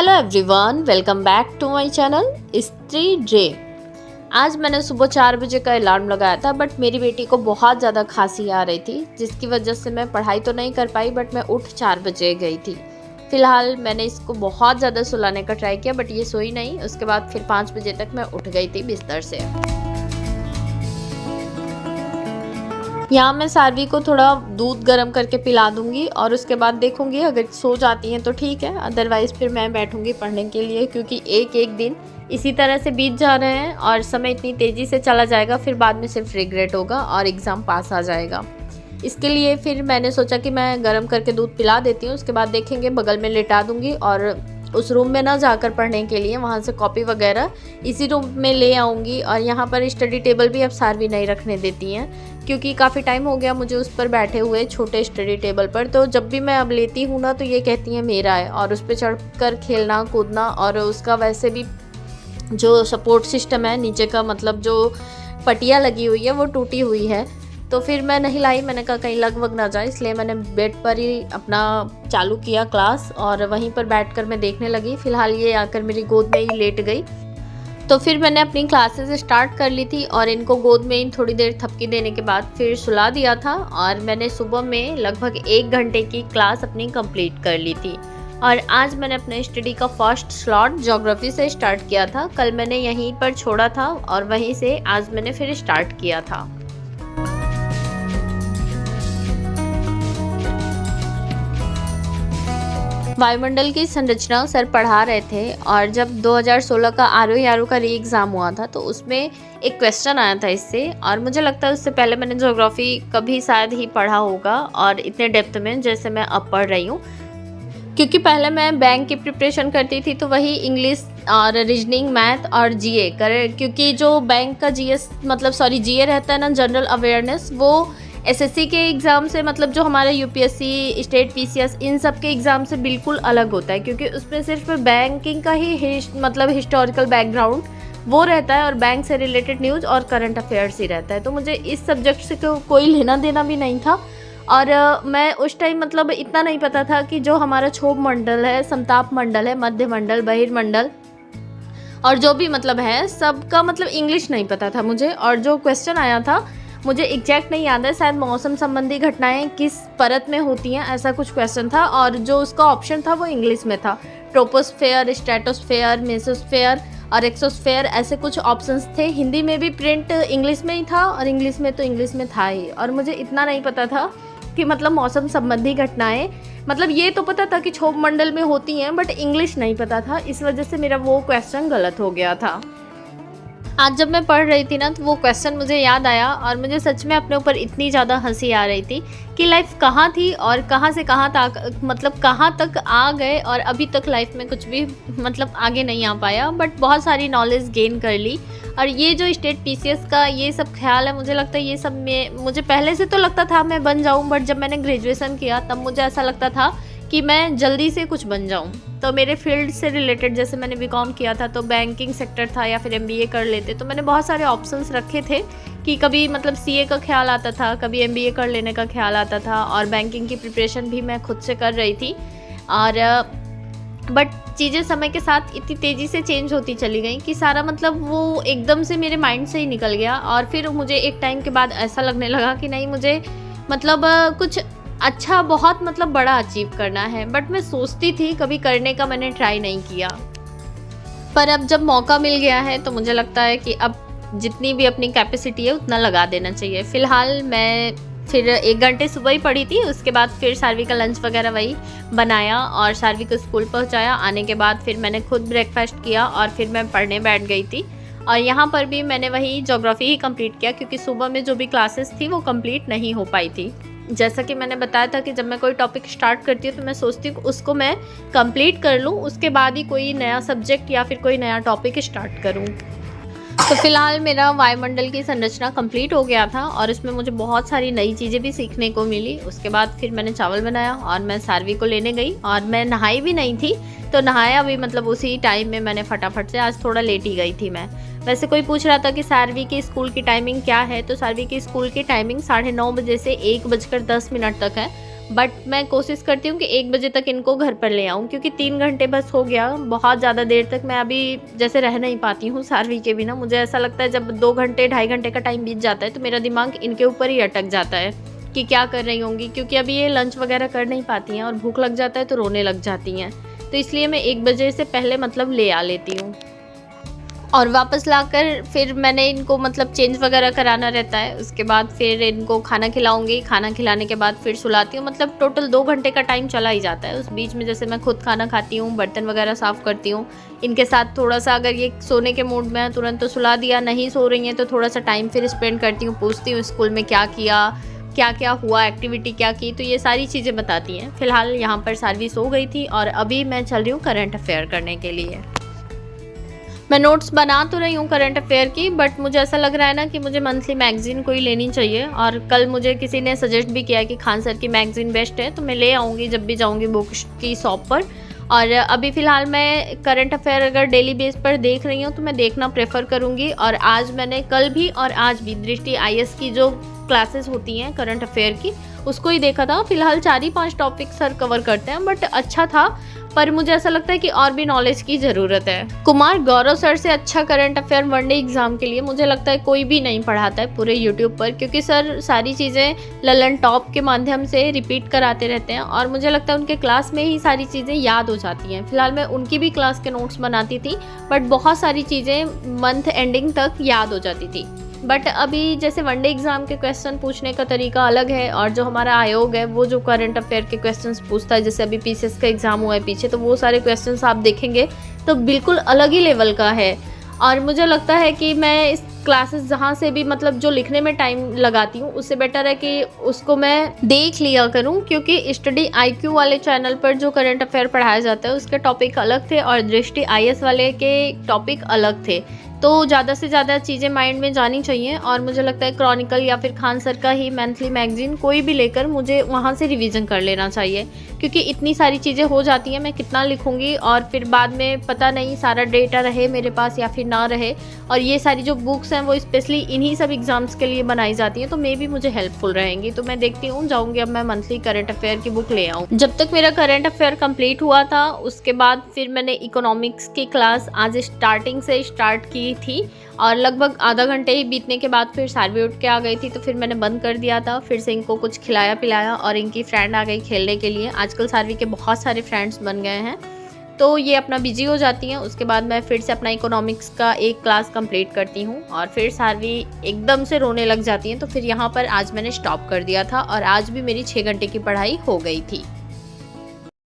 Hello everyone, welcome back to my channel Stree dream. आज मैंने सुबह 4 बजे का अलार्म लगाया था, बट मेरी बेटी को बहुत ज़्यादा खांसी आ रही थी, जिसकी वजह से मैं पढ़ाई तो नहीं कर पाई, बट मैं उठ 4 बजे गई थी। फ़िलहाल मैंने इसको बहुत ज़्यादा सुलाने का ट्राई किया, बट ये सोई नहीं। उसके बाद फिर 5 बजे तक मैं उठ गई थी बिस्तर से। यहाँ मैं सारवी को थोड़ा दूध गर्म करके पिला दूंगी और उसके बाद देखूंगी, अगर सो जाती हैं तो ठीक है, अदरवाइज़ फिर मैं बैठूंगी पढ़ने के लिए, क्योंकि एक एक दिन इसी तरह से बीत जा रहे हैं और समय इतनी तेज़ी से चला जाएगा, फिर बाद में सिर्फ रिग्रेट होगा और एग्ज़ाम पास आ जाएगा। इसके लिए फिर मैंने सोचा कि मैं गर्म करके दूध पिला देती हूँ, उसके बाद देखेंगे, बगल में लिटा दूँगी और उस रूम में ना जाकर पढ़ने के लिए वहाँ से कॉपी वगैरह इसी रूम में ले आऊँगी। और यहाँ पर स्टडी टेबल भी अब सारवी नहीं रखने देती हैं, क्योंकि काफ़ी टाइम हो गया मुझे उस पर बैठे हुए छोटे स्टडी टेबल पर। तो जब भी मैं अब लेती हूँ ना, तो ये कहती हैं मेरा है, और उस पर चढ़कर खेलना कूदना, और उसका वैसे भी जो सपोर्ट सिस्टम है नीचे का, मतलब जो पटिया लगी हुई है वो टूटी हुई है। तो फिर मैं नहीं लाई, मैंने कहा कहीं लग वग ना जाए, इसलिए मैंने बेड पर ही अपना चालू किया क्लास और वहीं पर बैठकर मैं देखने लगी। फ़िलहाल ये आकर मेरी गोद में ही लेट गई। तो फिर मैंने अपनी क्लासेस स्टार्ट कर ली थी और इनको गोद में ही थोड़ी देर थपकी देने के बाद फिर सुला दिया था। और मैंने सुबह में लगभग 1 घंटे की क्लास अपनी कंप्लीट कर ली थी। और आज मैंने अपने स्टडी का फर्स्ट स्लॉट ज्योग्राफी से स्टार्ट किया था। कल मैंने यहीं पर छोड़ा था और वहीं से आज मैंने फिर स्टार्ट किया था। वायुमंडल की संरचना सर पढ़ा रहे थे, और जब 2016 का आरओ का री एग्ज़ाम हुआ था तो उसमें एक क्वेश्चन आया था इससे, और मुझे लगता है उससे पहले मैंने ज्योग्राफी कभी शायद ही पढ़ा होगा और इतने डेप्थ में जैसे मैं अब पढ़ रही हूँ। क्योंकि पहले मैं बैंक की प्रिपरेशन करती थी तो वही इंग्लिश और रीजनिंग, मैथ और जीए कर, क्योंकि जो बैंक का जीए रहता है ना, जनरल अवेयरनेस, वो एसएससी के एग्ज़ाम से, मतलब जो हमारा यूपीएससी, स्टेट पीसीएस, इन सब के एग्ज़ाम से बिल्कुल अलग होता है, क्योंकि उसमें सिर्फ बैंकिंग का ही हिस्टोरिकल बैकग्राउंड वो रहता है और बैंक से रिलेटेड न्यूज़ और करंट अफेयर्स ही रहता है। तो मुझे इस सब्जेक्ट से कोई लेना देना भी नहीं था। और मैं उस टाइम इतना नहीं पता था कि जो हमारा क्षोभ मंडल है, समताप मंडल है, मध्य मंडल, बहिर्मंडल और जो भी है सबका इंग्लिश नहीं पता था मुझे। और जो क्वेश्चन आया था मुझे एग्जैक्ट नहीं याद है, शायद मौसम संबंधी घटनाएं किस परत में होती हैं, ऐसा कुछ क्वेश्चन था। और जो उसका ऑप्शन था वो इंग्लिश में था, ट्रोपोस्फेयर, स्ट्रेटोस्फेयर, मेसोस्फेयर और एक्सोस्फेयर, ऐसे कुछ ऑप्शंस थे। हिंदी में भी प्रिंट इंग्लिश में ही था और इंग्लिश में तो इंग्लिश में था ही। और मुझे इतना नहीं पता था कि मौसम संबंधी घटनाएं, ये तो पता था कि क्षोभ मंडल में होती हैं, बट इंग्लिश नहीं पता था। इस वजह से मेरा वो क्वेश्चन गलत हो गया था। आज जब मैं पढ़ रही थी ना, तो वो क्वेश्चन मुझे याद आया और मुझे सच में अपने ऊपर इतनी ज़्यादा हंसी आ रही थी कि लाइफ कहाँ थी और कहाँ से कहाँ तक, कहाँ तक आ गए, और अभी तक लाइफ में कुछ भी आगे नहीं आ पाया, बट बहुत सारी नॉलेज गेन कर ली। और ये जो स्टेट पीसीएस का ये सब ख्याल है, मुझे लगता है ये सब में मुझे पहले से तो लगता था मैं बन जाऊँ, बट जब मैंने ग्रेजुएशन किया तब मुझे ऐसा लगता था कि मैं जल्दी से कुछ बन जाऊं। तो मेरे फील्ड से रिलेटेड, जैसे मैंने बीकॉम किया था तो बैंकिंग सेक्टर था, या फिर एमबीए कर लेते, तो मैंने बहुत सारे ऑप्शंस रखे थे कि कभी सीए का ख्याल आता था, कभी एमबीए कर लेने का ख्याल आता था, और बैंकिंग की प्रिपरेशन भी मैं खुद से कर रही थी। और बट चीज़ें समय के साथ इतनी तेज़ी से चेंज होती चली गई कि सारा वो एकदम से मेरे माइंड से ही निकल गया। और फिर मुझे एक टाइम के बाद ऐसा लगने लगा कि नहीं, मुझे कुछ अच्छा, बहुत बड़ा अचीव करना है। बट मैं सोचती थी, कभी करने का मैंने ट्राई नहीं किया। पर अब जब मौका मिल गया है तो मुझे लगता है कि अब जितनी भी अपनी कैपेसिटी है उतना लगा देना चाहिए। फ़िलहाल मैं फिर 1 घंटे सुबह ही पढ़ी थी, उसके बाद फिर सारवी का लंच वगैरह वही बनाया और सारवी को स्कूल पहुंचाया। आने के बाद फिर मैंने खुद ब्रेकफास्ट किया और फिर मैं पढ़ने बैठ गई थी। और यहाँ पर भी मैंने वही ज्योग्राफी ही कंप्लीट किया, क्योंकि सुबह में जो भी क्लासेस थी वो कंप्लीट नहीं हो पाई थी। जैसा कि मैंने बताया था कि जब मैं कोई टॉपिक स्टार्ट करती हूँ तो मैं सोचती हूँ उसको मैं कंप्लीट कर लूँ, उसके बाद ही कोई नया सब्जेक्ट या फिर कोई नया टॉपिक स्टार्ट करूँ। तो फिलहाल मेरा वायुमंडल की संरचना कंप्लीट हो गया था और इसमें मुझे बहुत सारी नई चीज़ें भी सीखने को मिली। उसके बाद फिर मैंने चावल बनाया और मैं सारवी को लेने गई, और मैं नहाई भी नहीं थी, तो नहाया भी उसी टाइम में मैंने फटाफट से, आज थोड़ा लेट ही गई थी मैं। वैसे कोई पूछ रहा था कि सारवी की स्कूल की टाइमिंग क्या है, तो सारवी की स्कूल की टाइमिंग 9:30 बजे से 1:10 तक है। बट मैं कोशिश करती हूँ कि 1 बजे तक इनको घर पर ले आऊँ, क्योंकि 3 घंटे बस हो गया, बहुत ज़्यादा देर तक मैं अभी जैसे रह नहीं पाती हूँ सारवी के बिना। मुझे ऐसा लगता है जब 2 घंटे 2.5 घंटे का टाइम बीत जाता है तो मेरा दिमाग इनके ऊपर ही अटक जाता है कि क्या कर रही होंगी, क्योंकि अभी ये लंच वगैरह कर नहीं पाती हैं और भूख लग जाता है तो रोने लग जाती हैं। तो इसलिए मैं 1 बजे से पहले मतलब ले आ लेती हूँ और वापस लाकर फिर मैंने इनको मतलब चेंज वगैरह कराना रहता है। उसके बाद फिर इनको खाना खिलाऊंगी, खाना खिलाने के बाद फिर सुलाती हूँ। मतलब टोटल 2 घंटे का टाइम चला ही जाता है। उस बीच में जैसे मैं खुद खाना खाती हूँ, बर्तन वगैरह साफ़ करती हूँ, इनके साथ थोड़ा सा अगर ये सोने के मूड में है तुरंत तो सुला दिया, नहीं सो रही हैं तो थोड़ा सा टाइम फिर स्पेंड करती हूँ, पूछती हूँ स्कूल में क्या किया, क्या क्या हुआ, एक्टिविटी क्या की, तो ये सारी चीज़ें बताती हैं। फ़िलहाल यहाँ पर सारवी सो गई थी और अभी मैं चल रही हूँ करंट अफेयर करने के लिए। मैं नोट्स बना तो रही हूँ करंट अफेयर की, बट मुझे ऐसा लग रहा है ना कि मुझे मंथली मैगज़ीन कोई लेनी चाहिए। और कल मुझे किसी ने सजेस्ट भी किया कि खान सर की मैगज़ीन बेस्ट है, तो मैं ले आऊँगी जब भी जाऊँगी बुक की शॉप पर। और अभी फ़िलहाल मैं करंट अफेयर अगर डेली बेस पर देख रही हूँ तो मैं देखना प्रेफर करूँगी। और आज मैंने कल भी और आज भी दृष्टि IAS की जो क्लासेस होती हैं करंट अफेयर की उसको ही देखा था। फ़िलहाल 4 ही 5 टॉपिक सर कवर करते हैं, बट अच्छा था, पर मुझे ऐसा लगता है कि और भी नॉलेज की ज़रूरत है। कुमार गौरव सर से अच्छा करंट अफेयर वनडे एग्ज़ाम के लिए मुझे लगता है कोई भी नहीं पढ़ाता है पूरे यूट्यूब पर, क्योंकि सर सारी चीज़ें ललन टॉप के माध्यम से रिपीट कराते रहते हैं और मुझे लगता है उनके क्लास में ही सारी चीज़ें याद हो जाती हैं। फिलहाल मैं उनकी भी क्लास के नोट्स बनाती थी, बट बहुत सारी चीज़ें मंथ एंडिंग तक याद हो जाती थी। बट अभी जैसे वनडे एग्ज़ाम के क्वेश्चन पूछने का तरीका अलग है और जो हमारा आयोग है वो जो करंट अफेयर के क्वेश्चंस पूछता है, जैसे अभी PCS का एग्ज़ाम हुआ है पीछे, तो वो सारे क्वेश्चंस आप देखेंगे तो बिल्कुल अलग ही लेवल का है। और मुझे लगता है कि मैं इस क्लासेस जहाँ से भी मतलब जो लिखने में टाइम लगाती हूँ उससे बेटर है कि उसको मैं देख लिया करूँ, क्योंकि स्टडी IQ वाले चैनल पर जो करंट अफेयर पढ़ाया जाता है उसके टॉपिक अलग थे और दृष्टि IAS वाले के टॉपिक अलग थे। तो ज़्यादा से ज़्यादा चीज़ें माइंड में जानी चाहिए और मुझे लगता है क्रॉनिकल या फिर खान सर का ही मंथली मैगज़ीन कोई भी लेकर मुझे वहाँ से रिवीजन कर लेना चाहिए, क्योंकि इतनी सारी चीज़ें हो जाती हैं, मैं कितना लिखूँगी और फिर बाद में पता नहीं सारा डेटा रहे मेरे पास या फिर ना रहे। और ये सारी जो बुक्स हैं वो स्पेशली इन्हीं सब एग्ज़ाम्स के लिए बनाई जाती हैं, तो मे भी मुझे हेल्पफुल रहेंगी। तो मैं देखती हूँ, जाऊँगी अब मैं मंथली करंट अफेयर की बुक ले आऊँ। जब तक मेरा करंट अफेयर कंप्लीट हुआ था उसके बाद फिर मैंने इकोनॉमिक्स की क्लास आज स्टार्टिंग से स्टार्ट की थी और लगभग आधा घंटे ही बीतने के बाद फिर सारवी उठ के आ गई थी, तो फिर मैंने बंद कर दिया था। फिर से इनको कुछ खिलाया पिलाया और इनकी फ्रेंड आ गई खेलने के लिए। आजकल सारवी के बहुत सारे फ्रेंड्स बन गए हैं, तो ये अपना बिजी हो जाती हैं। उसके बाद मैं फिर से अपना इकोनॉमिक्स का एक क्लास कंप्लीट करती हूँ और फिर सारवी एकदम से रोने लग जाती हैं, तो फिर यहाँ पर आज मैंने स्टॉप कर दिया था और आज भी मेरी 6 घंटे की पढ़ाई हो गई थी।